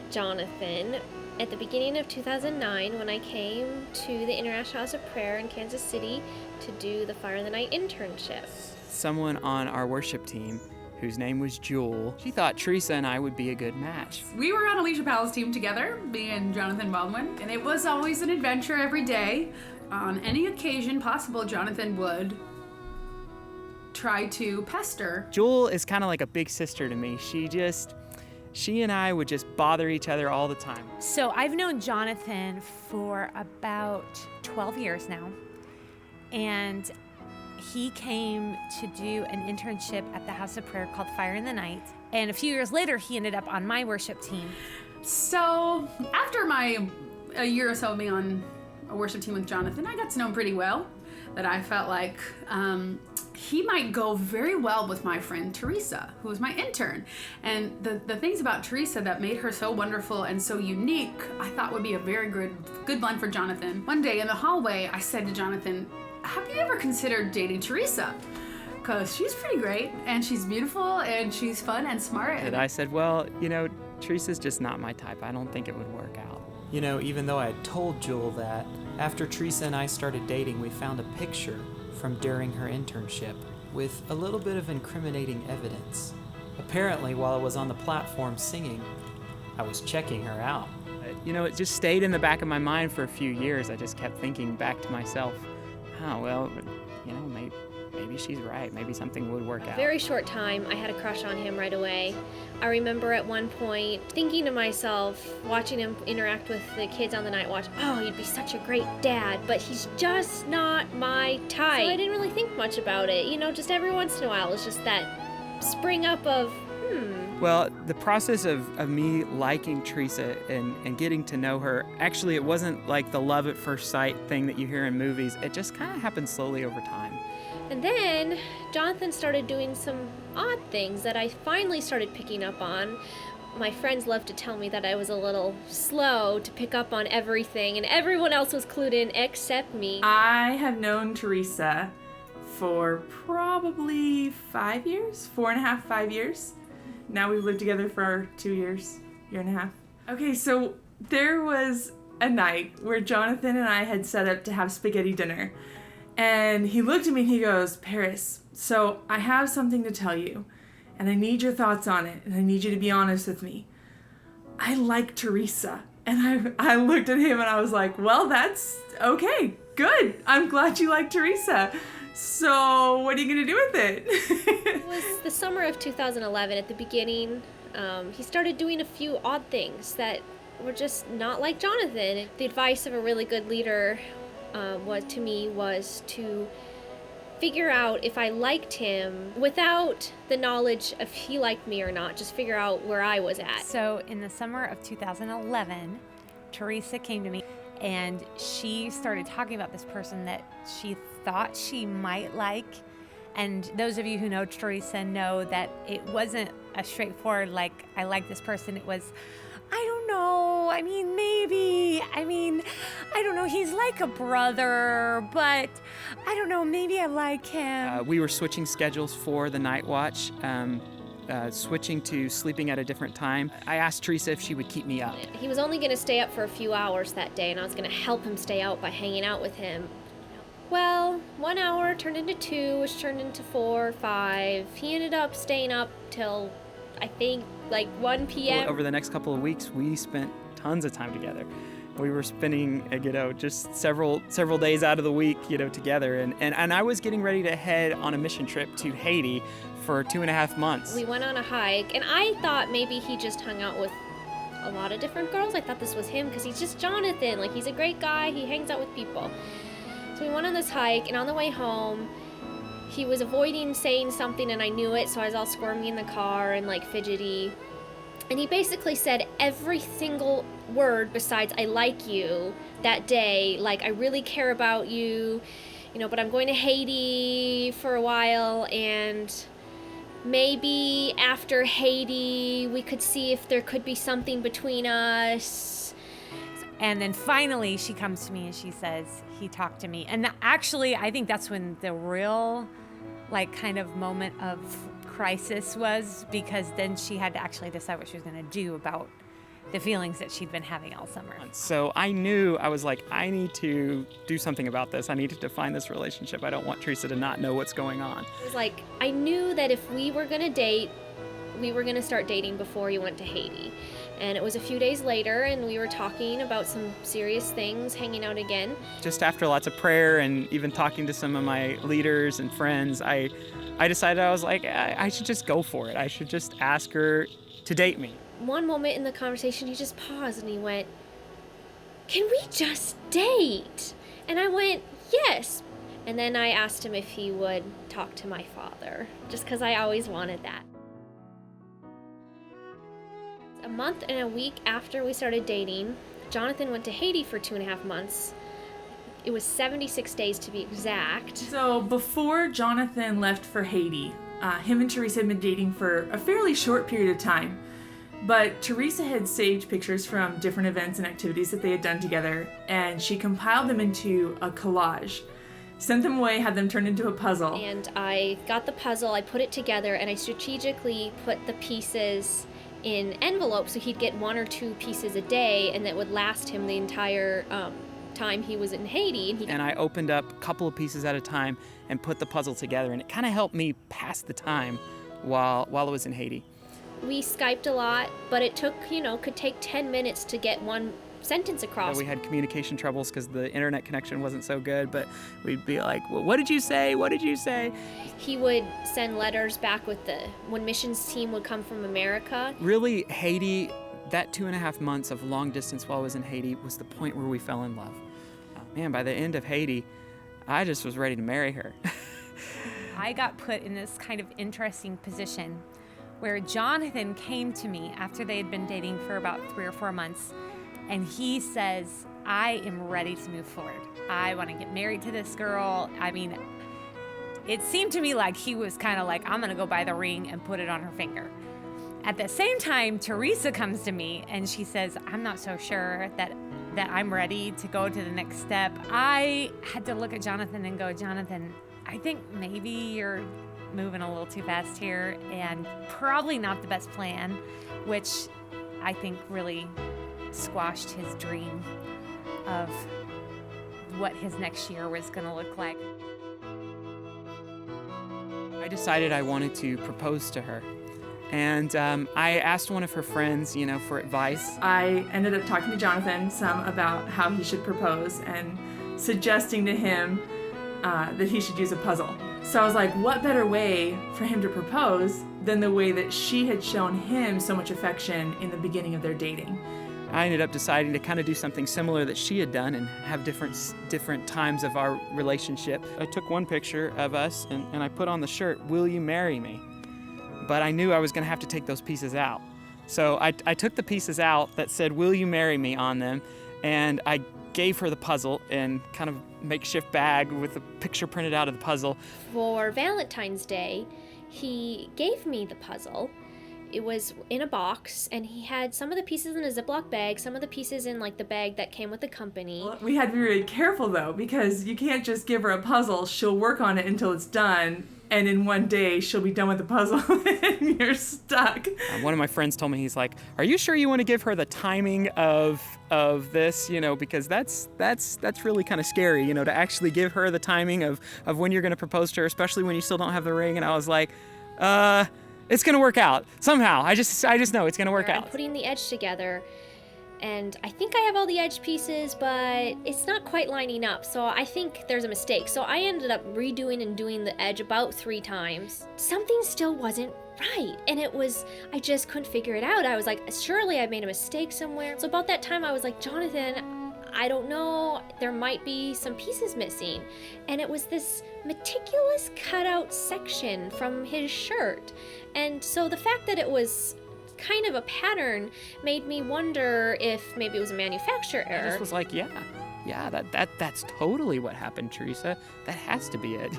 met Jonathan at the beginning of 2009 when I came to the International House of Prayer in Kansas City to do the Fire in the Night internship. Someone on our worship team, whose name was Jewel, she thought Theresa and I would be a good match. We were on Alicia Powell's team together, me and Jonathan Baldwin, and it was always an adventure every day. On any occasion possible, Jonathan would try to pester. Jewel is kind of like a big sister to me. She and I would just bother each other all the time. So I've known Jonathan for about 12 years now, and he came to do an internship at the House of Prayer called Fire in the Night, and a few years later he ended up on my worship team. So after a year or so of being on a worship team with Jonathan, I got to know him pretty well, that I felt like he might go very well with my friend Theresa, who was my intern. And the things about Theresa that made her so wonderful and so unique, I thought would be a very good blend for Jonathan. One day in the hallway, I said to Jonathan, have you ever considered dating Theresa? Because she's pretty great, and she's beautiful, and she's fun and smart. And I said, well, Theresa's just not my type. I don't think it would work out. Even though I had told Jewel that, after Theresa and I started dating, we found a picture from during her internship with a little bit of incriminating evidence. Apparently, while I was on the platform singing, I was checking her out. It just stayed in the back of my mind for a few years. I just kept thinking back to myself, maybe she's right. Maybe something would work out. A very short time, I had a crush on him right away. I remember at one point thinking to myself, watching him interact with the kids on the night watch, oh, he'd be such a great dad, but he's just not my type. So I didn't really think much about it. Just every once in a while, it's just that spring up of, Well, the process of me liking Theresa and getting to know her, actually it wasn't like the love at first sight thing that you hear in movies. It just kind of happened slowly over time. And then Jonathan started doing some odd things that I finally started picking up on. My friends loved to tell me that I was a little slow to pick up on everything, and everyone else was clued in except me. I have known Theresa for probably 5 years, 4.5, 5 years. Now we've lived together for 2 years, year and a half. Okay, so there was a night where Jonathan and I had set up to have spaghetti dinner. And he looked at me and he goes, Paris, so I have something to tell you, and I need your thoughts on it, and I need you to be honest with me. I like Theresa. And I looked at him and I was like, well, that's okay, good. I'm glad you like Theresa. So what are you going to do with it? It was the summer of 2011 at the beginning. He started doing a few odd things that were just not like Jonathan. The advice of a really good leader was to figure out if I liked him without the knowledge if he liked me or not, just figure out where I was at. So in the summer of 2011, Theresa came to me and she started talking about this person that she thought she might like. And those of you who know Theresa know that it wasn't a straightforward, like, I like this person. It was, I don't know. Maybe. I don't know. He's like a brother, but I don't know. Maybe I like him. We were switching schedules for the night watch, switching to sleeping at a different time. I asked Theresa if she would keep me up. He was only going to stay up for a few hours that day, and I was going to help him stay out by hanging out with him. Well, 1 hour turned into 2, which turned into 4, 5. He ended up staying up till, I think, like 1 p.m. Well, over the next couple of weeks, we spent tons of time together. We were spending, just several days out of the week, together. And I was getting ready to head on a mission trip to Haiti for 2.5 months. We went on a hike, and I thought maybe he just hung out with a lot of different girls. I thought this was him because he's just Jonathan. Like, he's a great guy. He hangs out with people. So we went on this hike, and on the way home, he was avoiding saying something, and I knew it, so I was all squirmy in the car and, fidgety. And he basically said every single word besides I like you that day. Like, I really care about you, but I'm going to Haiti for a while, and maybe after Haiti we could see if there could be something between us. And then finally she comes to me and she says, he talked to me. And actually, I think that's when the real, kind of moment of crisis was, because then she had to actually decide what she was going to do about the feelings that she'd been having all summer. So I knew, I was like, I need to do something about this. I need to define this relationship. I don't want Theresa to not know what's going on. It was like, I knew that if we were gonna date, we were gonna start dating before he went to Haiti. And it was a few days later, and we were talking about some serious things, hanging out again. Just after lots of prayer and even talking to some of my leaders and friends, I decided, I was like, I should just go for it. I should just ask her to date me. One moment in the conversation, he just paused and he went, "Can we just date?" And I went, "Yes." And then I asked him if he would talk to my father, just because I always wanted that. A month and a week after we started dating, Jonathan went to Haiti for 2.5 months. It was 76 days to be exact. So before Jonathan left for Haiti, him and Theresa had been dating for a fairly short period of time. But Theresa had saved pictures from different events and activities that they had done together, and she compiled them into a collage, sent them away, had them turned into a puzzle. And I got the puzzle, I put it together, and I strategically put the pieces in envelopes so he'd get 1 or 2 pieces a day, and that would last him the entire time he was in Haiti. And I opened up a couple of pieces at a time and put the puzzle together, and it kind of helped me pass the time while I was in Haiti. We Skyped a lot, but it took, could take 10 minutes to get one sentence across. We had communication troubles because the internet connection wasn't so good, but we'd be like, well, what did you say? What did you say? He would send letters back when missions team would come from America. Really, Haiti, that 2.5 months of long distance while I was in Haiti was the point where we fell in love. Man, by the end of Haiti, I just was ready to marry her. I got put in this kind of interesting position where Jonathan came to me after they had been dating for about 3 or 4 months, and he says, "I am ready to move forward. I want to get married to this girl." I mean, it seemed to me like he was kind of like, "I'm going to go buy the ring and put it on her finger." At the same time, Theresa comes to me and she says, "I'm not so sure that I'm ready to go to the next step." I had to look at Jonathan and go, "Jonathan, I think maybe you're moving a little too fast here, and probably not the best plan," which I think really squashed his dream of what his next year was going to look like. I decided I wanted to propose to her. And I asked one of her friends, for advice. I ended up talking to Jonathan some about how he should propose and suggesting to him that he should use a puzzle. So I was like, what better way for him to propose than the way that she had shown him so much affection in the beginning of their dating. I ended up deciding to kind of do something similar that she had done and have different times of our relationship. I took one picture of us and I put on the shirt, "Will you marry me?" But I knew I was going to have to take those pieces out. So I took the pieces out that said, "Will you marry me?" on them, and I gave her the puzzle in kind of makeshift bag with a picture printed out of the puzzle. For Valentine's Day, he gave me the puzzle. It was in a box, and he had some of the pieces in a Ziploc bag, some of the pieces in the bag that came with the company. Well, we had to be really careful though, because you can't just give her a puzzle. She'll work on it until it's done, and in one day she'll be done with the puzzle and you're stuck. One of my friends told me, he's like, "Are you sure you want to give her the timing of this? Because that's really kind of scary, to actually give her the timing of when you're going to propose to her, especially when you still don't have the ring." And I was like, it's going to work out somehow. I just know it's going to work I'm out. putting the edge together, and I think I have all the edge pieces, but it's not quite lining up, so I think there's a mistake. So I ended up redoing and doing the edge about 3 times. Something still wasn't right, and I just couldn't figure it out. I was like, surely I made a mistake somewhere. So about that time I was like, "Jonathan, I don't know, there might be some pieces missing." And it was this meticulous cutout section from his shirt. And so the fact that it was kind of a pattern made me wonder if maybe it was a manufacturer error. I just was like, yeah, that's totally what happened, Theresa. That has to be it,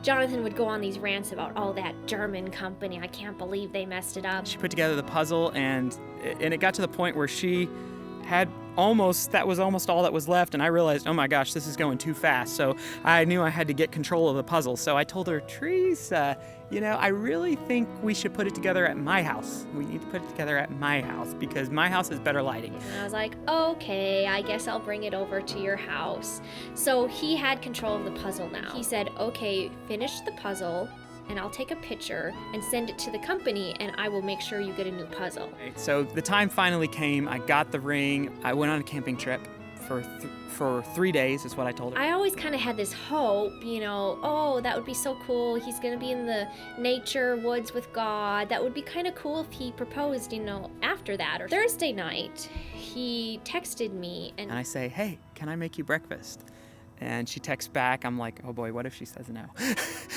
Jonathan would go on these rants about, "Oh, that German company, I can't believe they messed it up." She put together the puzzle, and it got to the point where she that was almost all that was left, and I realized, oh my gosh, this is going too fast. So I knew I had to get control of the puzzle. So I told her, Theresa, I really think we should put it together at my house. We need to put it together at my house because my house has better lighting. And I was like, okay, I guess I'll bring it over to your house. So he had control of the puzzle now. He said, okay, finish the puzzle and I'll take a picture and send it to the company and I will make sure you get a new puzzle. Okay, so the time finally came. I got the ring. I went on a camping trip for 3 days is what I told her. I always kind of had this hope, oh, that would be so cool. He's going to be in the nature woods with God. That would be kind of cool if he proposed, after that. Or Thursday night, he texted me and I say, hey, can I make you breakfast? And she texts back. I'm like, oh boy, what if she says no?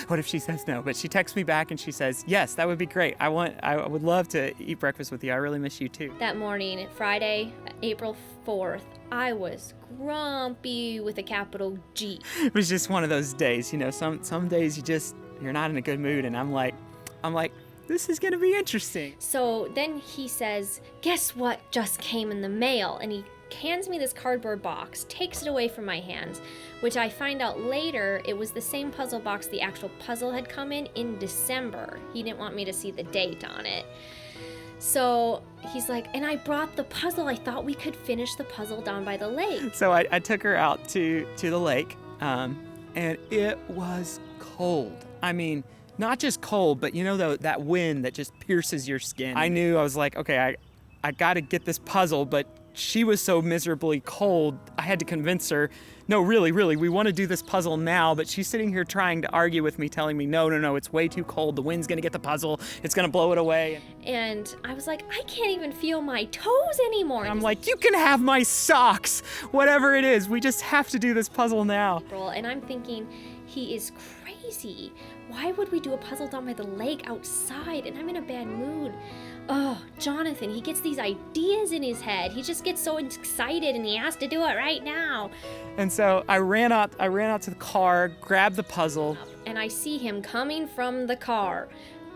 What if she says no? But she texts me back and she says, yes, that would be great. I would love to eat breakfast with you. I really miss you too. That morning, Friday, April 4th, I was grumpy with a capital G. It was just one of those days, some days you're not in a good mood. And I'm like, this is gonna be interesting. So then he says, guess what just came in the mail? And he hands me this cardboard box, takes it away from my hands, which I find out later it was the same puzzle box the actual puzzle had come in December. He didn't want me to see the date on it. So he's like, and I brought the puzzle. I thought we could finish the puzzle down by the lake. So I took her out to the lake, and it was cold. I mean, not just cold, but that wind that just pierces your skin. I knew, I was like, okay, I got to get this puzzle, but she was so miserably cold, I had to convince her, no, really, we want to do this puzzle now, but she's sitting here trying to argue with me, telling me, no, it's way too cold, the wind's gonna get the puzzle, it's gonna blow it away. And I was like, I can't even feel my toes anymore. I'm like, you can have my socks, whatever it is, we just have to do this puzzle now. And I'm thinking, he is crazy. Why would we do a puzzle down by the lake outside? And I'm in a bad mood. Oh, Jonathan, he gets these ideas in his head. He just gets so excited and he has to do it right now. And so I ran out to the car, grabbed the puzzle. And I see him coming from the car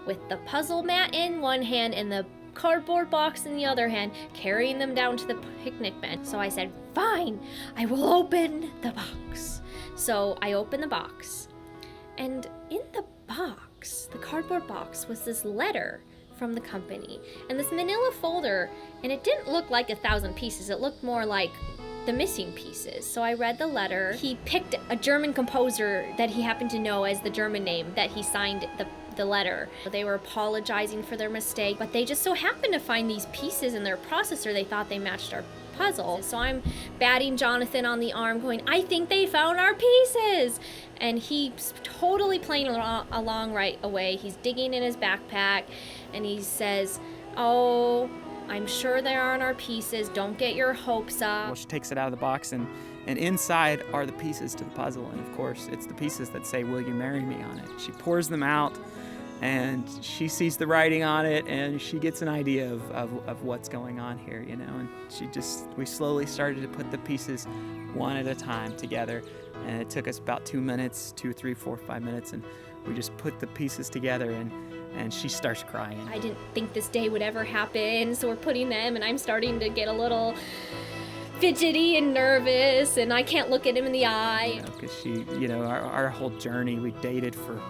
with the puzzle mat in one hand and the cardboard box in the other hand, carrying them down to the picnic bench. So I said, fine, I will open the box. So I opened the box. And in the box, the cardboard box, was this letter from the company and this manila folder, and it didn't look like 1,000 pieces. It looked more like the missing pieces. So I read the letter. He picked a German composer that he happened to know as the German name that he signed the letter. They were apologizing for their mistake, but they just so happened to find these pieces in their processor. They thought they matched our puzzle. So I'm batting Jonathan on the arm going, I think they found our pieces. And he's totally playing along right away. He's digging in his backpack and he says, oh, I'm sure they aren't our pieces. Don't get your hopes up. Well, she takes it out of the box and inside are the pieces to the puzzle. And of course, it's the pieces that say, will you marry me on it? She pours them out and she sees the writing on it and she gets an idea of what's going on here, and we slowly started to put the pieces one at a time together. And it took us about 2 minutes, 2, 3, 4, 5 minutes, and we just put the pieces together and she starts crying. I didn't think this day would ever happen, so we're putting them and I'm starting to get a little fidgety and nervous and I can't look at him in the eye. Because our whole journey, we dated for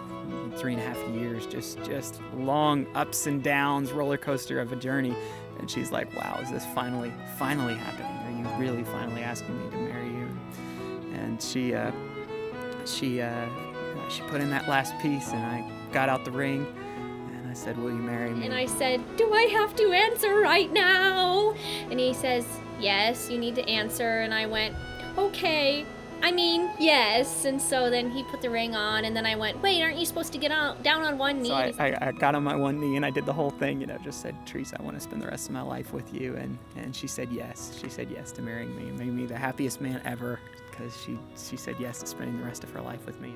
3.5 years, just long ups and downs, roller coaster of a journey. And she's like, wow, is this finally happening? Are you really finally asking me to marry you? And she put in that last piece and I got out the ring and I said, will you marry me? And I said, do I have to answer right now? And he says, yes, you need to answer. And I went, okay. I mean, yes. And so then he put the ring on and then I went, wait, aren't you supposed to get down on one knee? So I got on my one knee and I did the whole thing, just said, Theresa, I want to spend the rest of my life with you. And she said yes. She said yes to marrying me and made me the happiest man ever because she said yes to spending the rest of her life with me.